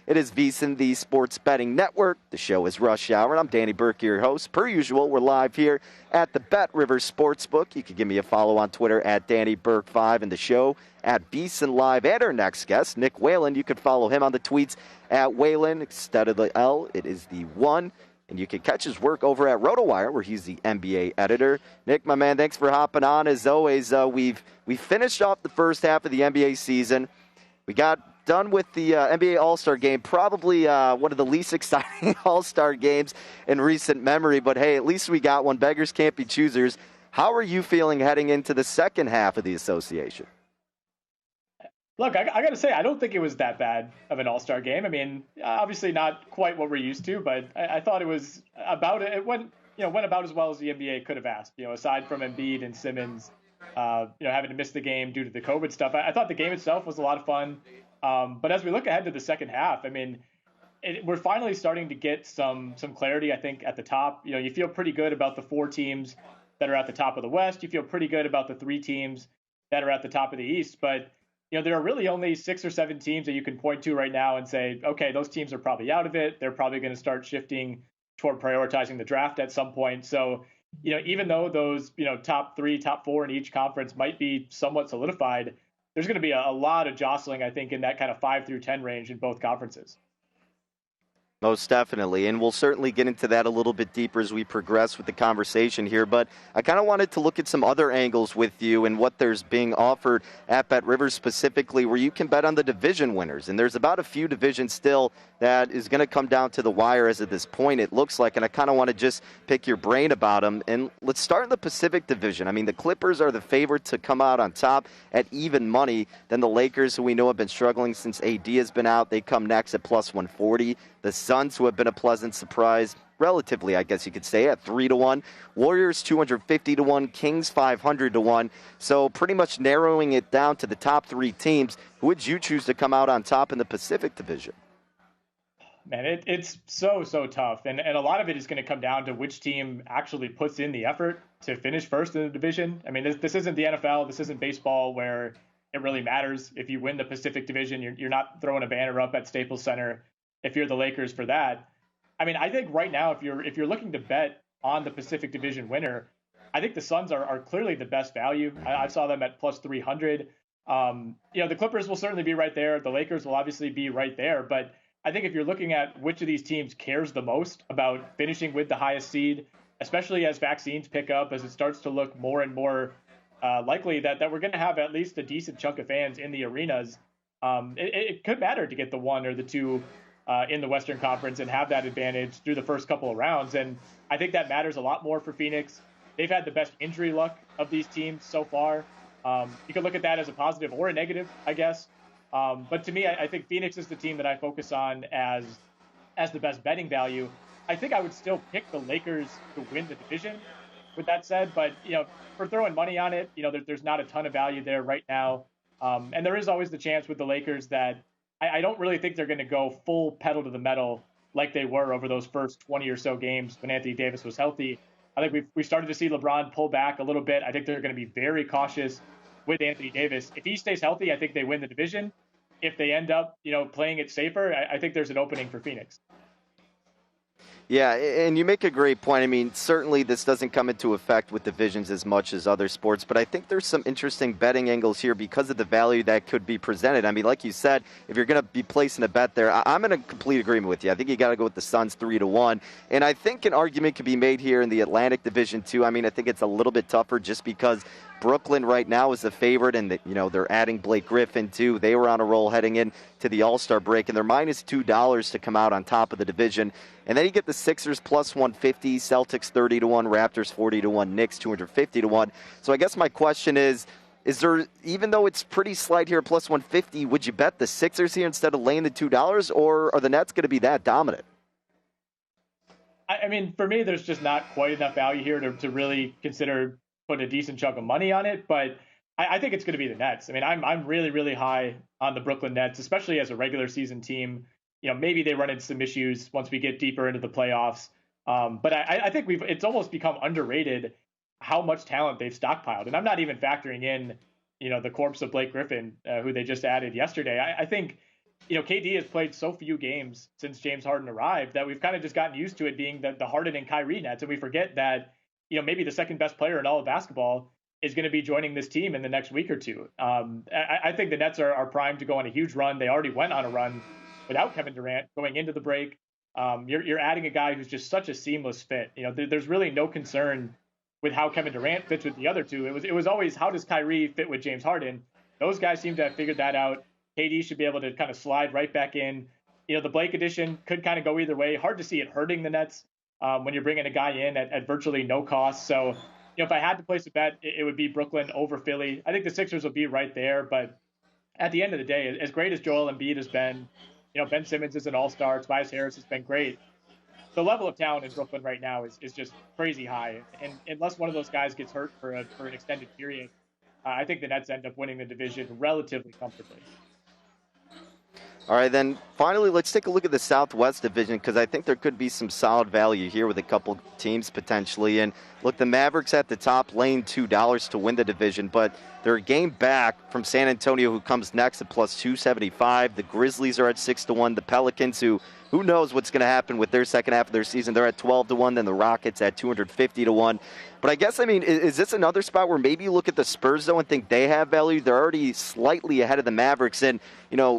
It is VSiN, the Sports Betting Network. The show is Rush Hour, and I'm Danny Burke, your host. Per usual, we're live here at the Bet River Sportsbook. You can give me a follow on Twitter at DannyBurke5 and the show at VSiN Live. And our next guest, Nick Whalen, you can follow him on the tweets at Whalen. Instead of the L, it is the 1. And you can catch his work over at RotoWire, where he's the NBA editor. Nick, my man, thanks for hopping on. As always, we finished off the first half of the NBA season. We got done with the NBA All-Star Game, probably one of the least exciting All-Star games in recent memory. But, hey, at least we got one. Beggars can't be choosers. How are you feeling heading into the second half of the association? Look, I got to say, I don't think it was that bad of an All-Star game. I mean, obviously not quite what we're used to, but I thought it was about it. It went about as well as the NBA could have asked. Aside from Embiid and Simmons, having to miss the game due to the COVID stuff, I thought the game itself was a lot of fun. But as we look ahead to the second half, I mean, we're finally starting to get some clarity. I think at the top, you feel pretty good about the 4 teams that are at the top of the West. You feel pretty good about the 3 teams that are at the top of the East, but there are really only 6 or 7 teams that you can point to right now and say, okay, those teams are probably out of it. They're probably going to start shifting toward prioritizing the draft at some point. So, even though those, top 3, top 4 in each conference might be somewhat solidified, there's going to be a lot of jostling, I think, in that kind of 5 through 10 range in both conferences. Most definitely, and we'll certainly get into that a little bit deeper as we progress with the conversation here, but I kind of wanted to look at some other angles with you and what there's being offered at Bet Rivers specifically, where you can bet on the division winners, and there's about a few divisions still that is going to come down to the wire as of this point, it looks like, and I kind of want to just pick your brain about them, and let's start in the Pacific Division. I mean, the Clippers are the favorite to come out on top at even money. Then the Lakers, who we know have been struggling since AD has been out, they come next at plus 140. The Suns, who have been a pleasant surprise, relatively, I guess you could say, at 3-1. Warriors 250-1. Kings 500-1. So pretty much narrowing it down to the top 3 teams. Who would you choose to come out on top in the Pacific Division? Man, it's so tough. And a lot of it is going to come down to which team actually puts in the effort to finish first in the division. I mean, this isn't the NFL. This isn't baseball where it really matters. If you win the Pacific Division, you're not throwing a banner up at Staples Center if you're the Lakers for that. I mean, I think right now, if you're looking to bet on the Pacific Division winner, I think the Suns are clearly the best value. I saw them at plus 300. The Clippers will certainly be right there. The Lakers will obviously be right there. But I think if you're looking at which of these teams cares the most about finishing with the highest seed, especially as vaccines pick up, as it starts to look more and more likely that we're going to have at least a decent chunk of fans in the arenas, it could matter to get the 1 or the 2 in the Western Conference and have that advantage through the first couple of rounds. And I think that matters a lot more for Phoenix. They've had the best injury luck of these teams so far. You could look at that as a positive or a negative, I guess. But to me, I think Phoenix is the team that I focus on as the best betting value. I think I would still pick the Lakers to win the division, with that said. But, for throwing money on it, there's not a ton of value there right now. And there is always the chance with the Lakers that I don't really think they're going to go full pedal to the metal like they were over those first 20 or so games when Anthony Davis was healthy. I think we started to see LeBron pull back a little bit. I think they're going to be very cautious with Anthony Davis. If he stays healthy, I think they win the division. If they end up, playing it safer, I think there's an opening for Phoenix. Yeah, and you make a great point. I mean, certainly this doesn't come into effect with divisions as much as other sports, but I think there's some interesting betting angles here because of the value that could be presented. I mean, like you said, if you're going to be placing a bet there, I'm in a complete agreement with you. I think you got to go with the Suns 3-1. And I think an argument could be made here in the Atlantic Division, too. I mean, I think it's a little bit tougher just because Brooklyn right now is the favorite, and they're adding Blake Griffin too. They were on a roll heading in to the All-Star break, and they're minus $2 to come out on top of the division. And then you get the Sixers plus 150, Celtics 30-1, Raptors 40-1, Knicks 250-1. So I guess my question is there, even though it's pretty slight here, plus 150, would you bet the Sixers here instead of laying the $2, or are the Nets going to be that dominant? I mean, for me, there's just not quite enough value here to really consider put a decent chunk of money on it, but I think it's going to be the Nets. I mean, I'm really, really high on the Brooklyn Nets, especially as a regular season team. Maybe they run into some issues once we get deeper into the playoffs. But I think it's almost become underrated how much talent they've stockpiled. And I'm not even factoring in, the corpse of Blake Griffin, who they just added yesterday. I think KD has played so few games since James Harden arrived that we've kind of just gotten used to it being the Harden and Kyrie nets, and we forget that maybe the second best player in all of basketball is going to be joining this team in the next week or two. I think the Nets are primed to go on a huge run. They already went on a run without Kevin Durant going into the break. You're adding a guy who's just such a seamless fit. There's really no concern with how Kevin Durant fits with the other two. It was always, how does Kyrie fit with James Harden? Those guys seem to have figured that out. KD should be able to kind of slide right back in. The Blake addition could kind of go either way. Hard to see it hurting the Nets when you're bringing a guy in at virtually no cost. So, if I had to place a bet, it would be Brooklyn over Philly. I think the Sixers will be right there. But at the end of the day, as great as Joel Embiid has been, Ben Simmons is an all-star. Tobias Harris has been great. The level of talent in Brooklyn right now is just crazy high. And unless one of those guys gets hurt for an extended period, I think the Nets end up winning the division relatively comfortably. All right, then finally, let's take a look at the Southwest Division, because I think there could be some solid value here with a couple teams potentially. And look, the Mavericks at the top, laying $2 to win the division, but they're a game back from San Antonio, who comes next at plus 275. The Grizzlies are at 6-1. The Pelicans, who knows what's going to happen with their second half of their season, they're at 12-1. Then the Rockets at 250-1. But I guess, is this another spot where maybe you look at the Spurs, though, and think they have value? They're already slightly ahead of the Mavericks. And,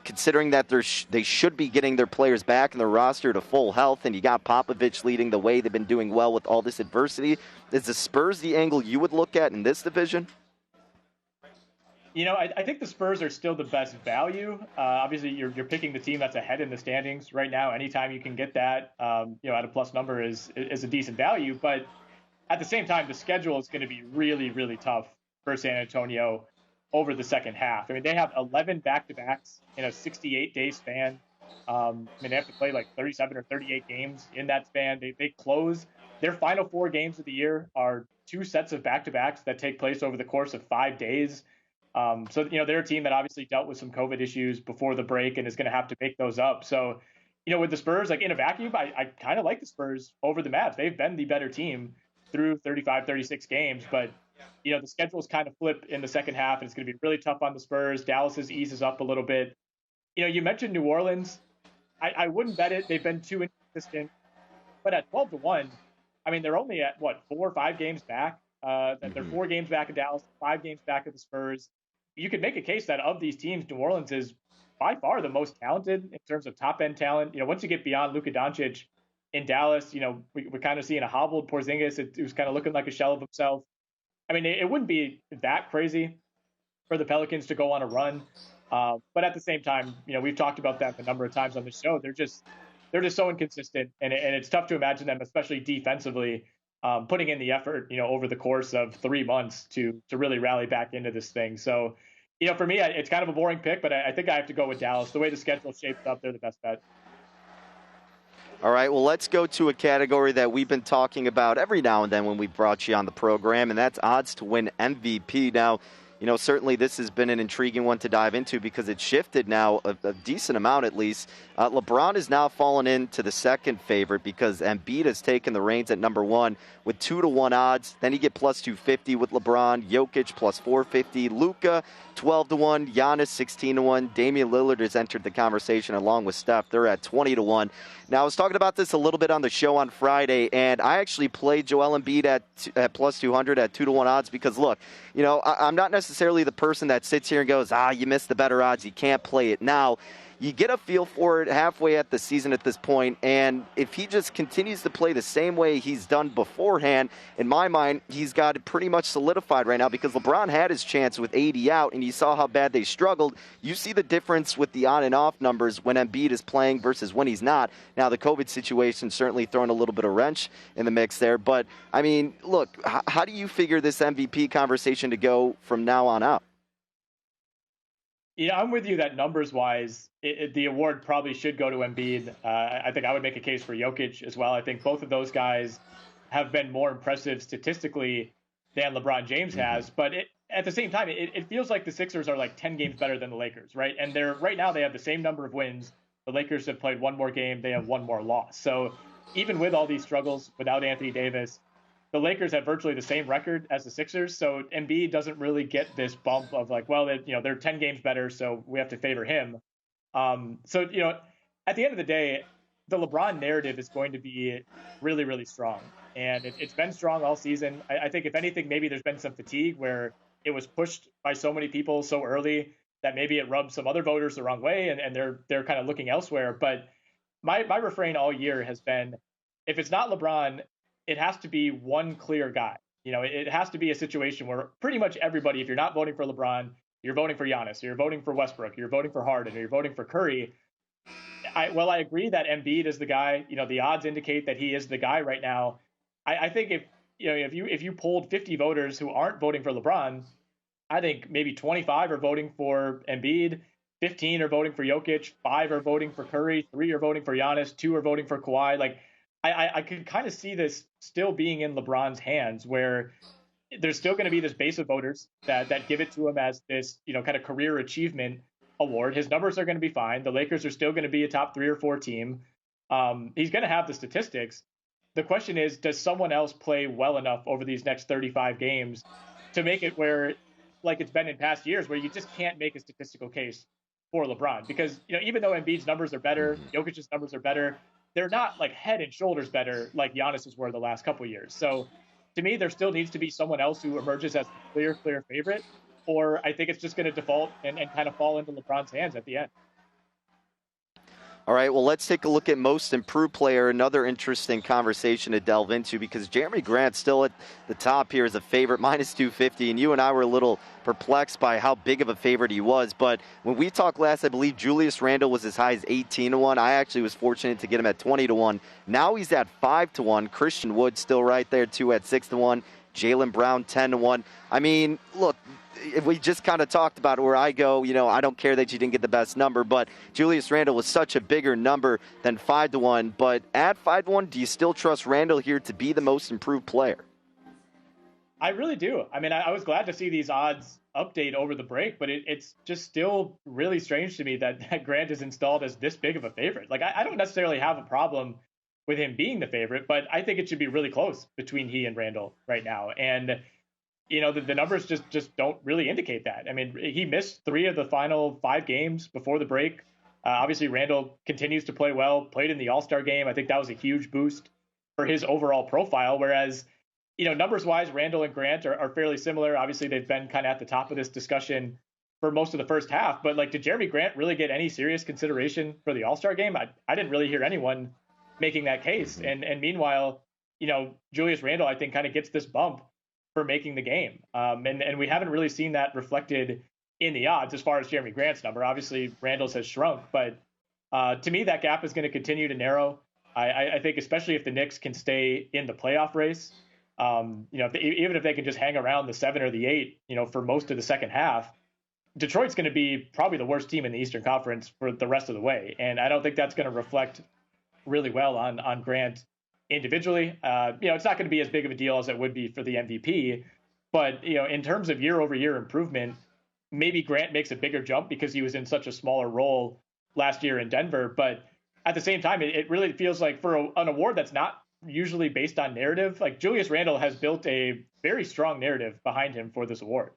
considering that they should be getting their players back in their roster to full health, and you got Popovich leading the way. They've been doing well with all this adversity. Is the Spurs the angle you would look at in this division? I think the Spurs are still the best value. Obviously, you're picking the team that's ahead in the standings right now. Anytime you can get that, at a plus number is a decent value. But at the same time, the schedule is going to be really, really tough for San Antonio over the second half. They have 11 back-to-backs in a 68-day span. They have to play like 37 or 38 games in that span. They close. Their final 4 games of the year are 2 sets of back-to-backs that take place over the course of 5 days. So they're a team that obviously dealt with some COVID issues before the break and is going to have to make those up. So, with the Spurs, like in a vacuum, I kind of like the Spurs over the Mavs. They've been the better team through 35, 36 games, but the schedule's kind of flip in the second half, and it's going to be really tough on the Spurs. Dallas's eases up a little bit. You mentioned New Orleans. I wouldn't bet it. They've been too inconsistent, but at 12-1, they're only at 4 or 5 games back. They're 4 games back of Dallas, 5 games back of the Spurs. You could make a case that of these teams, New Orleans is by far the most talented in terms of top-end talent. Once you get beyond Luka Doncic in Dallas, we're kind of seeing a hobbled Porzingis. It was kind of looking like a shell of himself. It wouldn't be that crazy for the Pelicans to go on a run. But at the same time, we've talked about that a number of times on the show. They're just so inconsistent, and it's tough to imagine them, especially defensively, putting in the effort, over the course of 3 months to really rally back into this thing. So, for me, it's kind of a boring pick, but I think I have to go with Dallas. The way the schedule's shaped up, they're the best bet. All right, well, let's go to a category that we've been talking about every now and then when we brought you on the program, and that's odds to win MVP. Now, certainly this has been an intriguing one to dive into because it's shifted now a decent amount at least. LeBron has now fallen into the second favorite because Embiid has taken the reins at number 1 with 2-1 odds. Then you get plus 250 with LeBron, Jokic plus 450, Luka 12-1, Giannis 16-1. Damian Lillard has entered the conversation along with Steph. They're at 20-1. Now, I was talking about this a little bit on the show on Friday, and I actually played Joel Embiid at plus 200 at 2-1 odds because, look, I'm not necessarily the person that sits here and goes, you missed the better odds, you can't play it now. You get a feel for it halfway at the season at this point, and if he just continues to play the same way he's done beforehand, in my mind, he's got it pretty much solidified right now because LeBron had his chance with AD out, and you saw how bad they struggled. You see the difference with the on and off numbers when Embiid is playing versus when he's not. Now, the COVID situation certainly throwing a little bit of wrench in the mix there, but, look, how do you figure this MVP conversation to go from now on out? I'm with you that numbers-wise, the award probably should go to Embiid. I think I would make a case for Jokic as well. I think both of those guys have been more impressive statistically than LeBron James has. But at the same time, it feels like the Sixers are like 10 games better than the Lakers, right? And right now they have the same number of wins. The Lakers have played 1 more game. They have 1 more loss. So even with all these struggles without Anthony Davis, the Lakers have virtually the same record as the Sixers, so Embiid doesn't really get this bump of like, well, they're 10 games better, so we have to favor him. So, at the end of the day, the LeBron narrative is going to be really, really strong. And it's been strong all season. I think, if anything, maybe there's been some fatigue where it was pushed by so many people so early that maybe it rubbed some other voters the wrong way, and they're kind of looking elsewhere. But my refrain all year has been, if it's not LeBron, it has to be one clear guy. It has to be a situation where pretty much everybody, if you're not voting for LeBron, you're voting for Giannis, you're voting for Westbrook, you're voting for Harden, or you're voting for Curry. I agree that Embiid is the guy. The odds indicate that he is the guy right now. I think if you polled 50 voters who aren't voting for LeBron, I think maybe 25 are voting for Embiid, 15 are voting for Jokic, 5 are voting for Curry, 3 are voting for Giannis, 2 are voting for Kawhi. Like, I could kind of see this still being in LeBron's hands, where there's still going to be this base of voters that give it to him as this, kind of career achievement award. His numbers are going to be fine. The Lakers are still going to be a top 3 or 4 team. He's going to have the statistics. The question is, does someone else play well enough over these next 35 games to make it where, like it's been in past years, where you just can't make a statistical case for LeBron? Because, even though Embiid's numbers are better, Jokic's numbers are better, they're not like head and shoulders better like Giannis's were the last couple of years. So to me, there still needs to be someone else who emerges as the clear favorite, or I think it's just going to default and kind of fall into LeBron's hands at the end. All right, well, let's take a look at most improved player, another interesting conversation to delve into, because Jeremy Grant's still at the top here as a favorite, minus 250, and you and I were a little perplexed by how big of a favorite he was. But when we talked last, I believe Julius Randle was as high as 18-1. I actually was fortunate to get him at 20-1. Now he's at 5-1. Christian Wood still right there, too, at 6-1. Jaylen Brown, 10-1. I mean, look, we just kind of talked about where I go, I don't care that you didn't get the best number, but Julius Randle was such a bigger number than 5-1. But at 5-1, do you still trust Randle here to be the most improved player? I really do. I mean, I was glad to see these odds update over the break, but it's just still really strange to me that Grant is installed as this big of a favorite. Like, I don't necessarily have a problem with him being the favorite, but I think it should be really close between he and Randle right now. And the numbers just don't really indicate that. I mean, he missed 3 of the final 5 games before the break. Obviously, Randle continues to play well, played in the All-Star game. I think that was a huge boost for his overall profile. Whereas, numbers-wise, Randle and Grant are fairly similar. Obviously, they've been kind of at the top of this discussion for most of the first half. But, did Jeremy Grant really get any serious consideration for the All-Star game? I didn't really hear anyone making that case. And meanwhile, Julius Randle, I think, kind of gets this bump for making the game. And we haven't really seen that reflected in the odds as far as Jeremy Grant's number. Obviously, Randle's has shrunk, but to me, that gap is going to continue to narrow. I think especially if the Knicks can stay in the playoff race, even if they can just hang around the 7 or the 8, for most of the second half, Detroit's going to be probably the worst team in the Eastern Conference for the rest of the way. And I don't think that's going to reflect really well on Grant individually. It's not going to be as big of a deal as it would be for the MVP, but in terms of year-over-year improvement, maybe Grant makes a bigger jump because he was in such a smaller role last year in Denver. But at the same time, it really feels like for an award that's not usually based on narrative, like Julius Randle has built a very strong narrative behind him for this award.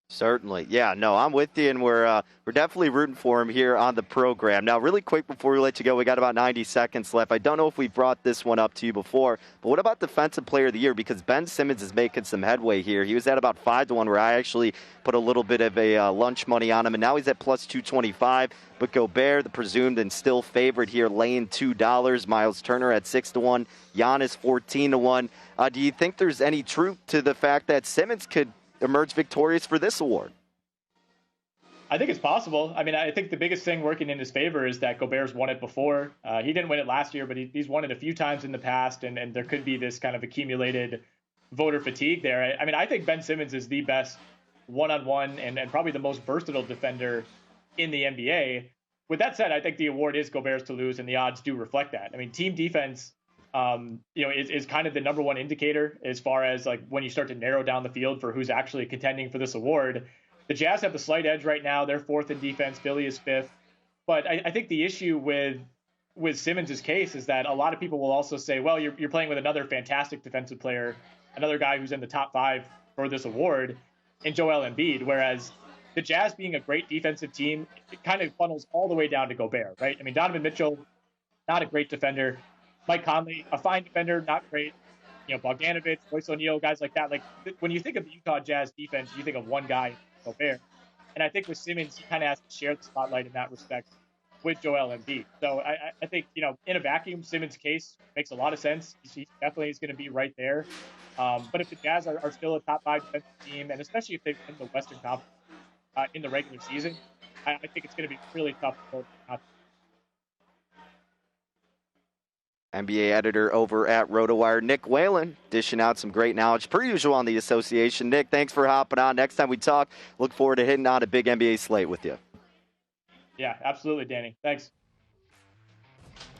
Certainly. Yeah, no, I'm with you, and we're definitely rooting for him here on the program. Now, really quick before we let you go, we got about 90 seconds left. I don't know if we brought this one up to you before, but what about Defensive Player of the Year? Because Ben Simmons is making some headway here. He was at about 5-1, where I actually put a little bit of a lunch money on him, and now he's at plus 225. But Gobert, the presumed and still favorite here, laying $2. Miles Turner at 6-1. Giannis 14-1. Do you think there's any truth to the fact that Simmons could emerge victorious for this award? I think it's possible. I mean, I think the biggest thing working in his favor is that Gobert's won it before. He didn't win it last year, but he's won it a few times in the past, and there could be this kind of accumulated voter fatigue there. I mean, I think Ben Simmons is the best one-on-one and probably the most versatile defender in the NBA. With that said, I think the award is Gobert's to lose, and the odds do reflect that. I mean, team defense is kind of the number one indicator as far as like when you start to narrow down the field for who's actually contending for this award. The Jazz have the slight edge right now. They're 4th in defense. Philly is 5th. But I think the issue with Simmons' case is that a lot of people will also say, well, you're playing with another fantastic defensive player, another guy who's in the top 5 for this award, and Joel Embiid. Whereas the Jazz being a great defensive team, it kind of funnels all the way down to Gobert, right? I mean, Donovan Mitchell, not a great defender. Mike Conley, a fine defender, not great. Bogdanovich, Royce O'Neal, guys like that. Like, when you think of the Utah Jazz defense, you think of one guy, Gobert. And I think with Simmons, he kind of has to share the spotlight in that respect with Joel Embiid. So I think, in a vacuum, Simmons' case makes a lot of sense. He definitely is going to be right there. But if the Jazz are still a top 5 defensive team, and especially if they win the Western Conference in the regular season, I think it's going to be really tough for them. NBA editor over at RotoWire, Nick Whalen, dishing out some great knowledge, per usual, on the association. Nick, thanks for hopping on. Next time we talk, look forward to hitting on a big NBA slate with you. Yeah, absolutely, Danny. Thanks.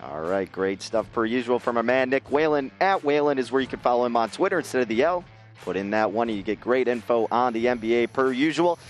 All right, great stuff per usual from our man Nick Whalen. At Whalen is where you can follow him on Twitter instead of the L. Put in that one and you get great info on the NBA per usual.